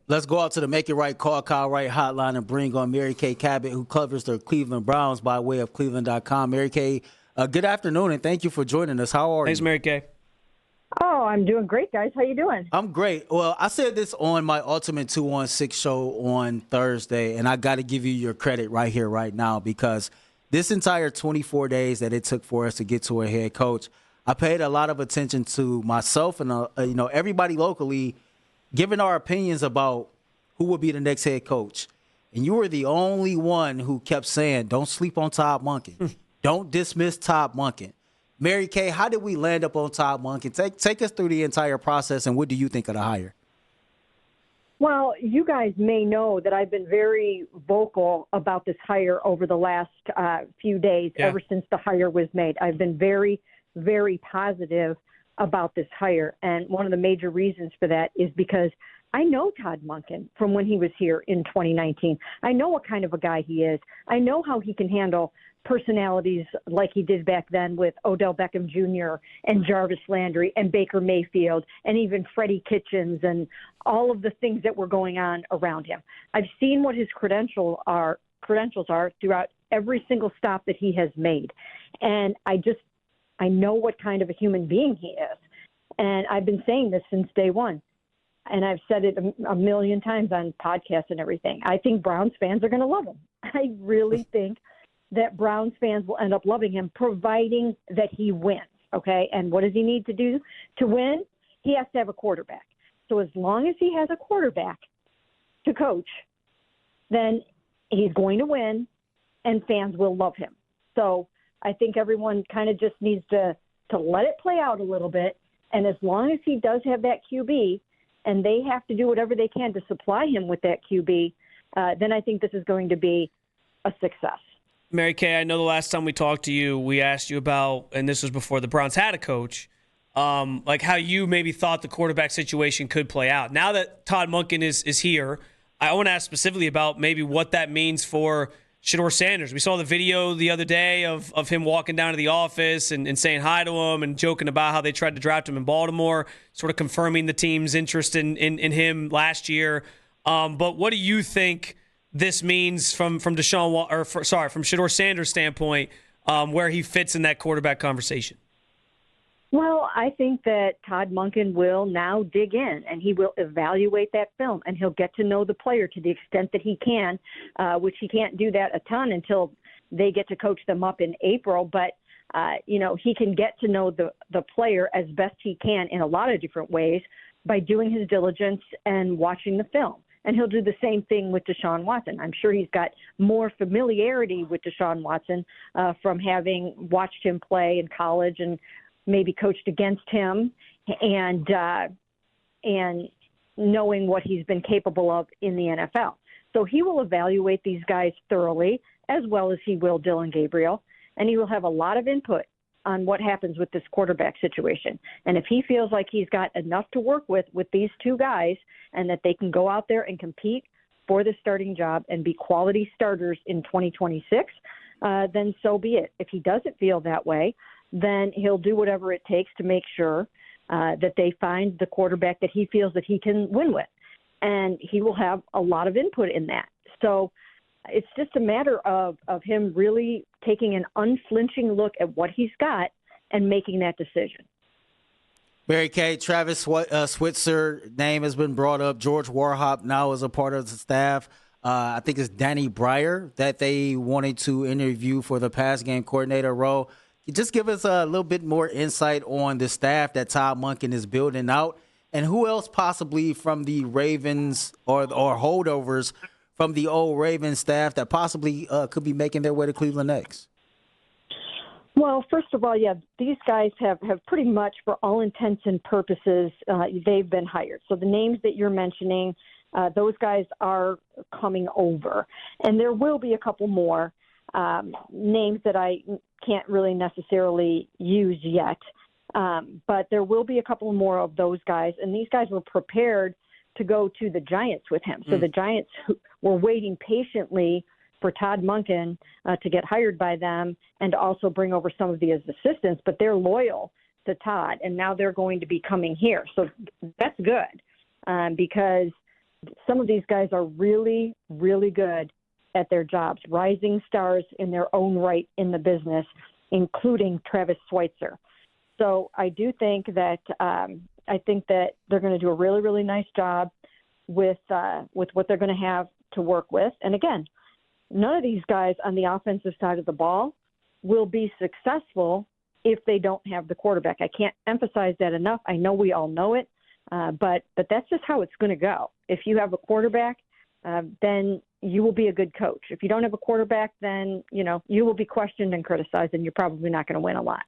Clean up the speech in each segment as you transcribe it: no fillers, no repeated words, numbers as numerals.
Let's go out to the Make It Right Call Kyle Right hotline and bring on Mary Kay Cabot, who covers the Cleveland Browns by way of Cleveland.com. Mary Kay, good afternoon, and thank you for joining us. How are you? Thanks, Mary Kay. Oh, I'm doing great, guys. How you doing? I'm great. Well, I said this on my Ultimate 216 show on Thursday, and I got to give you your credit right here, right now, because this entire 24 days that it took for us to get to a head coach, I paid a lot of attention to myself and everybody locally giving our opinions about who would be the next head coach. And you were the only one who kept saying, don't sleep on Todd Monken. Don't dismiss Todd Monken. Mary Kay, how did we land up on Todd Monken? Take us through the entire process, and what do you think of the hire? Well, you guys may know that I've been very vocal about this hire over the last few days, ever since the hire was made. I've been very, very positive about this hire. And one of the major reasons for that is because I know Todd Monken from when he was here in 2019. I know what kind of a guy he is. I know how he can handle personalities like he did back then with Odell Beckham Jr. and Jarvis Landry and Baker Mayfield and even Freddie Kitchens and all of the things that were going on around him. I've seen what his credentials are throughout every single stop that he has made. And I know what kind of a human being he is. And I've been saying this since day one. And I've said it a million times on podcasts and everything. I think Browns fans are going to love him. I really think that Browns fans will end up loving him, providing that he wins, okay? And what does he need to do to win? He has to have a quarterback. So as long as he has a quarterback to coach, then he's going to win, and fans will love him. So I think everyone kind of just needs to let it play out a little bit. And as long as he does have that QB and they have to do whatever they can to supply him with that QB, then I think this is going to be a success. Mary Kay, I know the last time we talked to you, we asked you about, and this was before the Browns had a coach, like how you maybe thought the quarterback situation could play out. Now that Todd Monken is here, I want to ask specifically about maybe what that means for Shedeur Sanders. We saw the video the other day of him walking down to the office and saying hi to him and joking about how they tried to draft him in Baltimore, sort of confirming the team's interest in him last year. But what do you think this means from Shedeur Sanders' standpoint, where he fits in that quarterback conversation? Well, I think that Todd Monken will now dig in and he will evaluate that film and he'll get to know the player to the extent that he can, which he can't do that a ton until they get to coach them up in April. But, he can get to know the player as best he can in a lot of different ways by doing his diligence and watching the film. And he'll do the same thing with Deshaun Watson. I'm sure he's got more familiarity with Deshaun Watson from having watched him play in college and maybe coached against him and knowing what he's been capable of in the NFL. So he will evaluate these guys thoroughly, as well as he will Dillon Gabriel, and he will have a lot of input on what happens with this quarterback situation. And if he feels like he's got enough to work with these two guys and that they can go out there and compete for the starting job and be quality starters in 2026, then so be it. If he doesn't feel that way, then he'll do whatever it takes to make sure that they find the quarterback that he feels that he can win with. And he will have a lot of input in that. So it's just a matter of him really taking an unflinching look at what he's got and making that decision. Mary Kay, Travis Switzer name has been brought up. George Warhop now is a part of the staff. I think it's Danny Breyer that they wanted to interview for the pass game coordinator role. Just give us a little bit more insight on the staff that Todd Monken is building out, and who else possibly from the Ravens or holdovers from the old Ravens staff that possibly could be making their way to Cleveland next. Well, first of all, these guys have pretty much, for all intents and purposes, they've been hired. So the names that you're mentioning, those guys are coming over. And there will be a couple more names that I can't really necessarily use yet. But there will be a couple more of those guys. And these guys were prepared to go to the Giants with him. So the Giants were waiting patiently for Todd Monken to get hired by them and to also bring over some of his assistants, but they're loyal to Todd, and now they're going to be coming here. So that's good because some of these guys are really, really good at their jobs, rising stars in their own right in the business, including Travis Schweitzer. So I do think that they're going to do a really, really nice job with what they're going to have to work with. And again, none of these guys on the offensive side of the ball will be successful if they don't have the quarterback. I can't emphasize that enough. I know we all know it, but that's just how it's going to go. If you have a quarterback, then you will be a good coach. If you don't have a quarterback, then, you will be questioned and criticized, and you're probably not going to win a lot.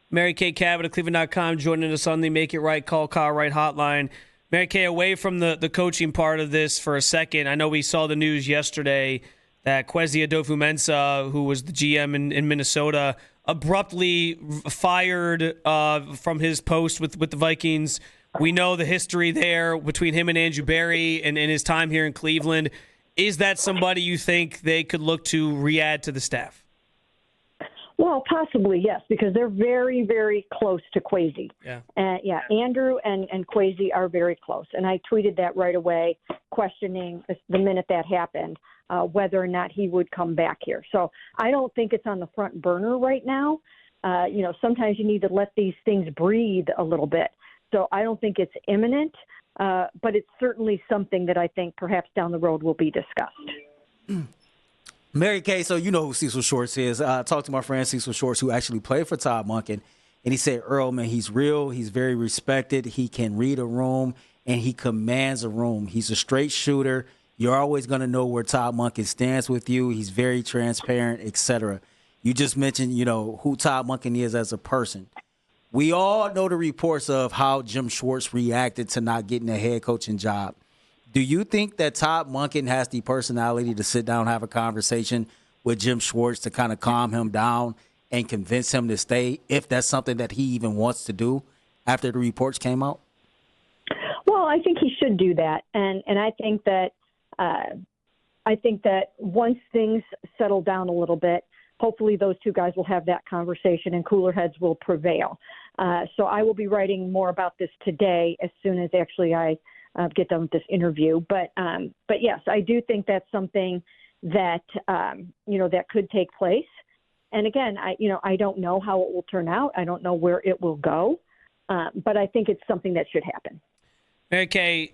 Mary Kay Cabot of Cleveland.com joining us on the Make It Right, Call Kyle Wright hotline. Mary Kay, away from the coaching part of this for a second, I know we saw the news yesterday that Kwesi Adofo-Mensah, who was the GM in Minnesota, abruptly fired from his post with the Vikings. We know the history there between him and Andrew Berry and his time here in Cleveland. Is that somebody you think they could look to re-add to the staff? Well, possibly, yes, because they're very, very close to Kwesi. Yeah. Andrew and Kwesi are very close. And I tweeted that right away, questioning the minute that happened, whether or not he would come back here. So I don't think it's on the front burner right now. Sometimes you need to let these things breathe a little bit. So I don't think it's imminent, but it's certainly something that I think perhaps down the road will be discussed. Mary Kay, so you know who Cecil Schwartz is. I talked to my friend Cecil Schwartz, who actually played for Todd Monken, and he said, Earl, man, he's real. He's very respected. He can read a room, and he commands a room. He's a straight shooter. You're always going to know where Todd Monken stands with you. He's very transparent, etc. You just mentioned, who Todd Monken is as a person. We all know the reports of how Jim Schwartz reacted to not getting a head coaching job. Do you think that Todd Monken has the personality to sit down and have a conversation with Jim Schwartz to kind of calm him down and convince him to stay, if that's something that he even wants to do after the reports came out? Well, I think he should do that, and I think that once things settle down a little bit, hopefully those two guys will have that conversation and cooler heads will prevail. So I will be writing more about this today as soon as actually I get done with this interview. But yes, I do think that's something that, that could take place. And again, I don't know how it will turn out. I don't know where it will go. But I think it's something that should happen. Mary Kay,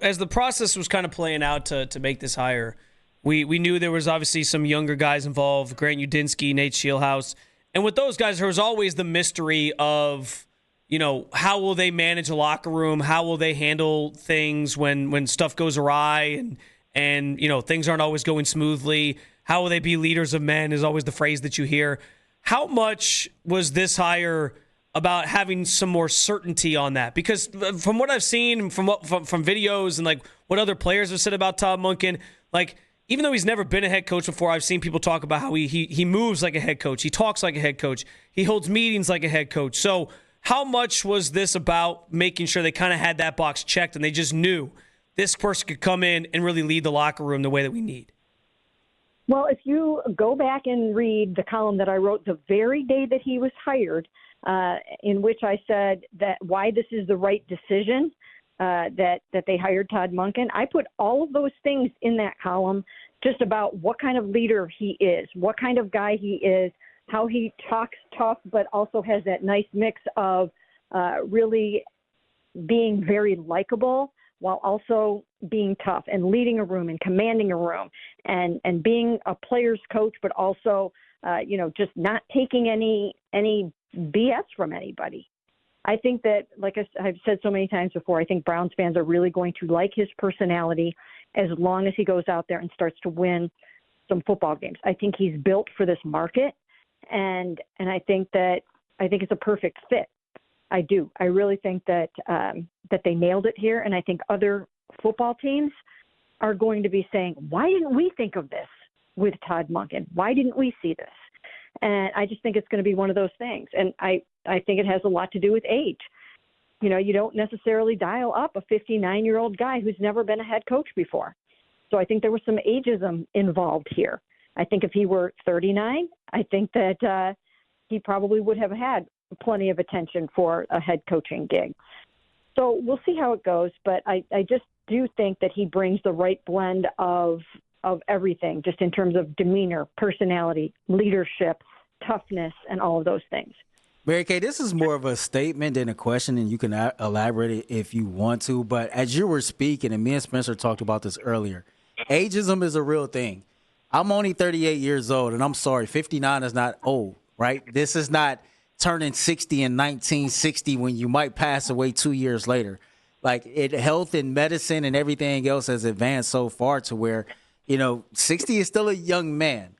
as the process was kind of playing out to make this hire, we knew there was obviously some younger guys involved, Grant Udinski, Nate Scheelhaus. And with those guys, there was always the mystery of, how will they manage a locker room? How will they handle things when stuff goes awry and things aren't always going smoothly? How will they be leaders of men is always the phrase that you hear. How much was this hire about having some more certainty on that? Because from what I've seen, from videos and like what other players have said about Todd Monken, like even though he's never been a head coach before, I've seen people talk about how he moves like a head coach. He talks like a head coach. He holds meetings like a head coach. So how much was this about making sure they kind of had that box checked and they just knew this person could come in and really lead the locker room the way that we need? Well, if you go back and read the column that I wrote the very day that he was hired, in which I said that why this is the right decision, that they hired Todd Monken, I put all of those things in that column just about what kind of leader he is, what kind of guy he is, how he talks tough, but also has that nice mix of really being very likable while also being tough and leading a room and commanding a room and being a player's coach, but also, just not taking any BS from anybody. I think that, like I've said so many times before, I think Browns fans are really going to like his personality as long as he goes out there and starts to win some football games. I think he's built for this market, and I think it's a perfect fit. I do. I really think that they nailed it here, and I think other football teams are going to be saying, why didn't we think of this with Todd Monken? Why didn't we see this? And I just think it's going to be one of those things. And I think it has a lot to do with age. You don't necessarily dial up a 59-year-old guy who's never been a head coach before. So I think there was some ageism involved here. I think if he were 39, I think that he probably would have had plenty of attention for a head coaching gig. So we'll see how it goes. But I do think that he brings the right blend of everything, just in terms of demeanor, personality, leadership, toughness, and all of those things. Mary Kay, this is more of a statement than a question, and you can elaborate it if you want to. But as you were speaking, and me and Spencer talked about this earlier, ageism is a real thing. I'm only 38 years old, and I'm sorry, 59 is not old, right? This is not turning 60 in 1960 when you might pass away 2 years later. Like, health and medicine and everything else has advanced so far to where, 60 is still a young man.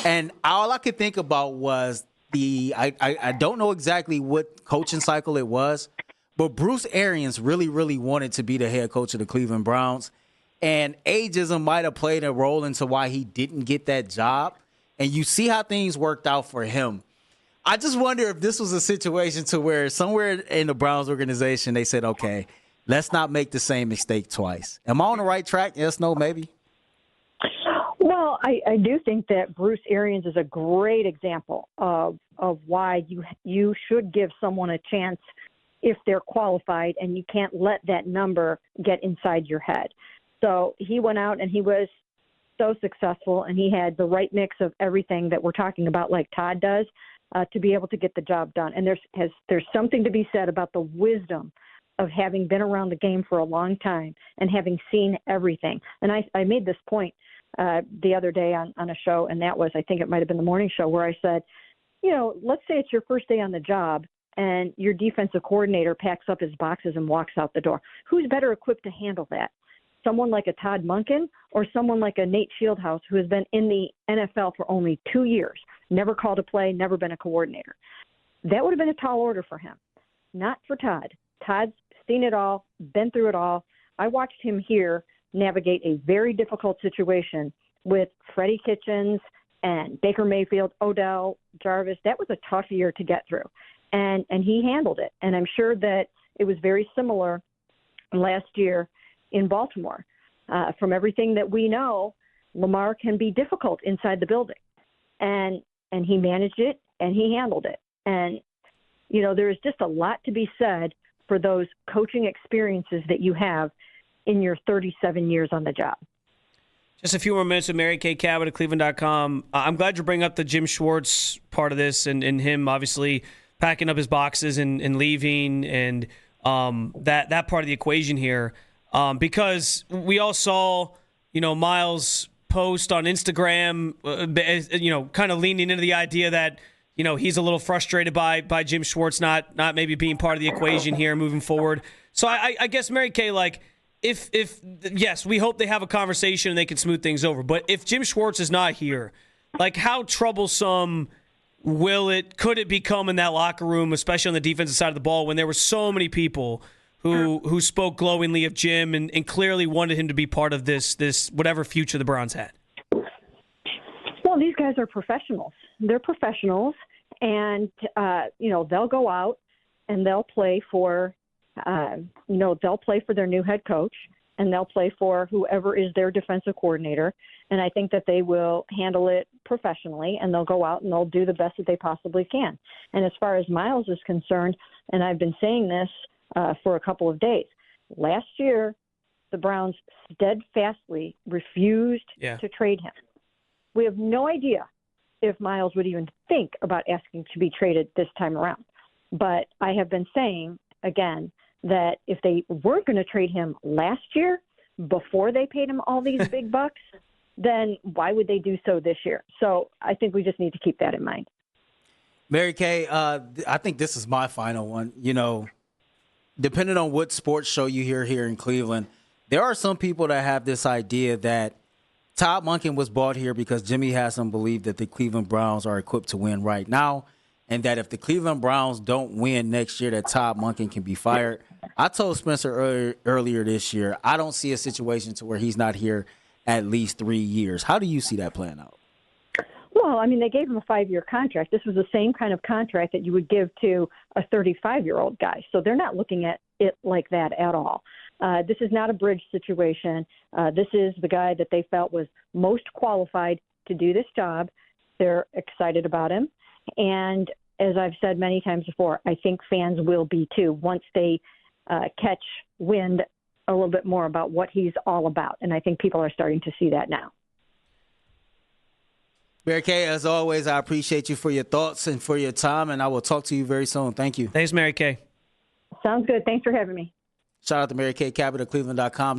And all I could think about was I don't know exactly what coaching cycle it was, but Bruce Arians really, really wanted to be the head coach of the Cleveland Browns. And ageism might have played a role into why he didn't get that job. And you see how things worked out for him. I just wonder if this was a situation to where somewhere in the Browns organization, they said, okay, let's not make the same mistake twice. Am I on the right track? Yes, no, maybe? Well, I do think that Bruce Arians is a great example of why you should give someone a chance if they're qualified, and you can't let that number get inside your head. So he went out and he was so successful, and he had the right mix of everything that we're talking about, like Todd does, to be able to get the job done. And there's something to be said about the wisdom of having been around the game for a long time and having seen everything. And I made this point the other day on a show, and that was, I think it might have been the morning show, where I said, let's say it's your first day on the job and your defensive coordinator packs up his boxes and walks out the door. Who's better equipped to handle that? Someone like a Todd Monken or someone like a Nate Shieldhouse, who has been in the NFL for only 2 years, never called a play, never been a coordinator? That would have been a tall order for him. Not for Todd. Todd's seen it all, been through it all. I watched him here navigate a very difficult situation with Freddie Kitchens and Baker Mayfield, Odell, Jarvis. That was a tough year to get through, and he handled it. And I'm sure that it was very similar last year in Baltimore. From everything that we know, Lamar can be difficult inside the building, and he managed it and he handled it. And there is just a lot to be said for those coaching experiences that you have in your 37 years on the job. Just a few more minutes with Mary Kay Cabot at Cleveland.com. I'm glad you bring up the Jim Schwartz part of this and him obviously packing up his boxes and leaving and that part of the equation here. Because we all saw, Myles post on Instagram, kind of leaning into the idea that, he's a little frustrated by Jim Schwartz not maybe being part of the equation here moving forward. So I guess, Mary Kay, like, if yes, we hope they have a conversation and they can smooth things over. But if Jim Schwartz is not here, like, how troublesome could it become in that locker room, especially on the defensive side of the ball, when there were so many people who spoke glowingly of Jim and clearly wanted him to be part of this whatever future the Browns had? Well, these guys are professionals. They're professionals, and they'll go out and they'll play for their new head coach, and they'll play for whoever is their defensive coordinator. And I think that they will handle it professionally, and they'll go out and they'll do the best that they possibly can. And as far as Myles is concerned, and I've been saying this for a couple of days, last year the Browns steadfastly refused to trade him. We have no idea if Myles would even think about asking to be traded this time around. But I have been saying, again, that if they weren't going to trade him last year before they paid him all these big bucks, then why would they do so this year? So I think we just need to keep that in mind. Mary Kay, I think this is my final one. Depending on what sports show you hear here in Cleveland, there are some people that have this idea that Todd Monken was brought here because Jimmy Haslam believed that the Cleveland Browns are equipped to win right now, and that if the Cleveland Browns don't win next year, that Todd Monken can be fired. I told Spencer earlier this year, I don't see a situation to where he's not here at least 3 years. How do you see that playing out? Well, I mean, they gave him a 5-year contract. This was the same kind of contract that you would give to a 35-year-old guy. So they're not looking at it like that at all. This is not a bridge situation. This is the guy that they felt was most qualified to do this job. They're excited about him. And as I've said many times before, I think fans will be too once they catch wind a little bit more about what he's all about. And I think people are starting to see that now. Mary Kay, as always, I appreciate you for your thoughts and for your time, and I will talk to you very soon. Thank you. Thanks, Mary Kay. Sounds good. Thanks for having me. Shout out to Mary Kay Cabot of Cleveland.com.